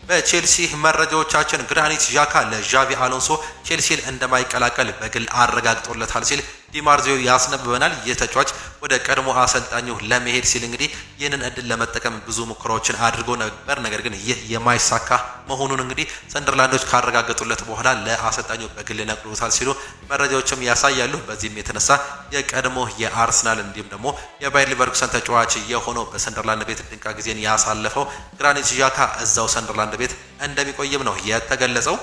በቼልሲ መረጃዎቻችን ግራኒት ዣካ ለዣቪ አሎንሶ ቼልሲን እንደማይቀላቀል በግል አረጋግጦለታል ሲል ዲማርዚዮ ያስነብበናል። የተጫዋች ወደ ቀድሞ አሰልጣኙ ለመሄድ ሲል እንግዲህ ይህንን እድል ለመጠቀም ብዙ ሙከራዎችን አድርጎ ነበር። ነገር ግን ይህ የማይሳካ መሆኑን እንግዲህ ሰንደርላንዶች ካረጋገጡለት በኋላ ለአሰልጣኙ በግል ነግሮታል ሲሉ መረጃዎችም ያሳያሉ። በዚህም የተነሳ የቀድሞ የአርሰናል እንዲሁም ደግሞ የባየር ሊቨርኩሰን ተጫዋች የሆነው በሰንደርላንድ ቤት ድንቅ ጊዜን ያሳለፈው ግራኒት ዣካ እዛው ሰንደርላንድ ቤት እንደሚቆይም ነው የተገለጸው።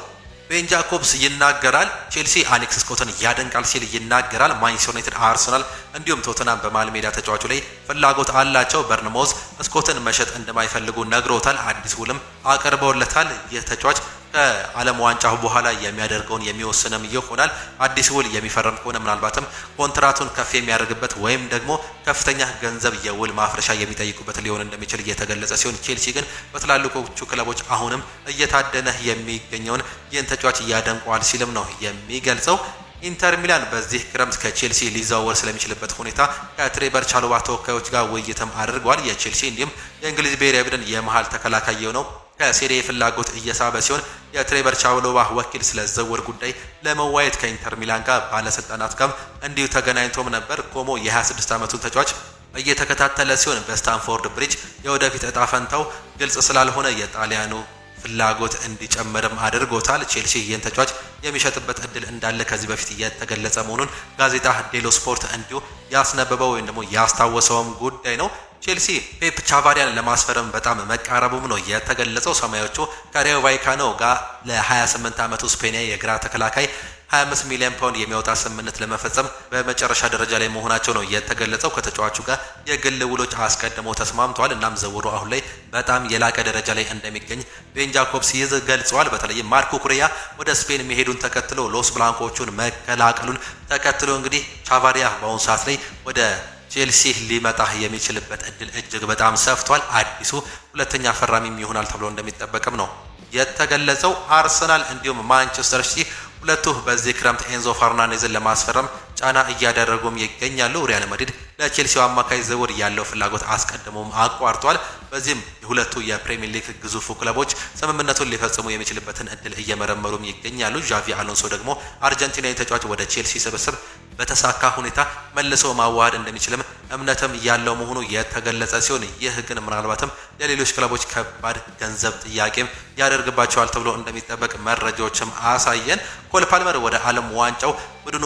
ቤን ጃኮብስ ይናገራል። ቼልሲ አሌክስ ስኮትን ያደንቃል ሲል ይናገራል። ማንቸስተር ዩናይትድ፣ አርሰናል እንዲሁም ቶተናም በመሃል ሜዳ ተጫዋቹ ላይ ፍላጎት አላቸው። በርንማውዝ ስኮትን መሸጥ እንደማይፈልጉ ነግሮታል። አዲስ ውልም አቅርበውለታል። ይህ ተጫዋች ከዓለም ዋንጫው በኋላ የሚያደርገውን የሚወስንም ይሆናል። አዲስ ውል የሚፈረም ከሆነ ምናልባትም ኮንትራቱን ከፍ የሚያደርግበት ወይም ደግሞ ከፍተኛ ገንዘብ የውል ማፍረሻ የሚጠይቁበት ሊሆን እንደሚችል እየተገለጸ ሲሆን ቼልሲ ግን በትላልቆቹ ክለቦች አሁንም እየታደነ የሚገኘውን ይህን ተጫዋች እያደንቀዋል ሲልም ነው የሚገልጸው። ኢንተር ሚላን በዚህ ክረምት ከቼልሲ ሊዘዋወር ስለሚችልበት ሁኔታ ከትሬቨር ቻሎባ ተወካዮች ጋር ውይይትም አድርጓል። የቼልሲ እንዲሁም የእንግሊዝ ብሔራዊ ቡድን የመሃል ተከላካይ የሆነው ከሴሪኤ ፍላጎት እየሳበ ሲሆን የትሬቨር ቻሎባ ወኪል ስለ ዝውውር ጉዳይ ለመዋየት ከኢንተር ሚላን ጋር ባለስልጣናት ጋር እንዲሁ ተገናኝቶም ነበር። ኮሞ የ26 ዓመቱን ተጫዋች እየተከታተለ ሲሆን በስታንፎርድ ብሪጅ የወደፊት እጣ ፈንታው ግልጽ ስላልሆነ የጣሊያኑ ፍላጎት እንዲጨምርም አድርጎታል። ቼልሲ ይህን ተጫዋች የሚሸጥበት እድል እንዳለ ከዚህ በፊት የተገለጸ መሆኑን ጋዜጣ ዴሎ ስፖርት እንዲሁ ያስነበበው ወይም ደግሞ ያስታወሰውም ጉዳይ ነው። ቼልሲ ፔፕ ቻቫሪያን ለማስፈረም በጣም መቃረቡም ነው የተገለጸው። ሰማያዎቹ ከሪዮ ቫይካኖ ጋር ለ28 ዓመቱ ስፔናዊ የግራ ተከላካይ 25 ሚሊዮን ፓውንድ የሚያወጣ ስምምነት ለመፈጸም በመጨረሻ ደረጃ ላይ መሆናቸው ነው የተገለጸው። ከተጫዋቹ ጋር የግል ውሎች አስቀድመው ተስማምተዋል። እናም ዝውውሩ አሁን ላይ በጣም የላቀ ደረጃ ላይ እንደሚገኝ ቤን ጃኮብስ ገልጸዋል። በተለይም ማርኮ ኩሬያ ወደ ስፔን መሄዱን ተከትሎ ሎስ ብላንኮቹን መቀላቀሉን ተከትሎ እንግዲህ ቻቫሪያ በአሁኑ ሰዓት ላይ ወደ ቼልሲ ሊመጣ የሚችልበት እድል እጅግ በጣም ሰፍቷል። አዲሱ ሁለተኛ ፈራሚም ይሆናል ተብሎ እንደሚጠበቅም ነው የተገለጸው። አርሰናል እንዲሁም ማንቸስተር ሲቲ ሁለቱ በዚህ ክረምት ኤንዞ ፈርናንዴዝን ለማስፈረም ጫና እያደረጉም ይገኛሉ። ሪያል ማድሪድ ለቼልሲው አማካይ ዝውውር ያለው ፍላጎት አስቀድሞም አቋርጧል። በዚህም የሁለቱ የፕሪሚየር ሊግ ግዙፉ ክለቦች ስምምነቱን ሊፈጽሙ የሚችልበትን እድል እየመረመሩም ይገኛሉ። ዣቪ አሎንሶ ደግሞ አርጀንቲናዊ ተጫዋች ወደ ቼልሲ ስብስብ በተሳካ ሁኔታ መልሶ ማዋሃድ እንደሚችልም እምነትም ያለው መሆኑ የተገለጸ ሲሆን ይህ ግን ምናልባትም ለሌሎች ክለቦች ከባድ ገንዘብ ጥያቄም ያደርግባቸዋል ተብሎ እንደሚጠበቅ መረጃዎችም አሳየን። ኮል ፓልመር ወደ ዓለም ዋንጫው ቡድኑ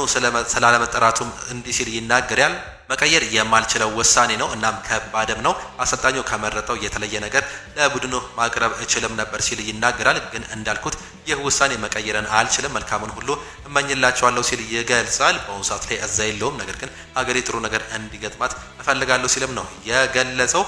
ስላለመጠራቱም እንዲህ ሲል ይናገራል። መቀየር የማልችለው ውሳኔ ነው፣ እናም ከባድም ነው። አሰልጣኙ ከመረጠው የተለየ ነገር ለቡድኑ ማቅረብ እችልም ነበር ሲል ይናገራል። ግን እንዳልኩት ይህ ውሳኔ መቀየርን አልችልም፣ መልካምን ሁሉ እመኝላቸዋለሁ ሲል ይገልጻል። በአሁኑ ሰዓት ላይ እዛ የለውም፣ ነገር ግን ሀገሬ ጥሩ ነገር እንዲገጥማት እፈልጋለሁ ሲልም ነው የገለጸው።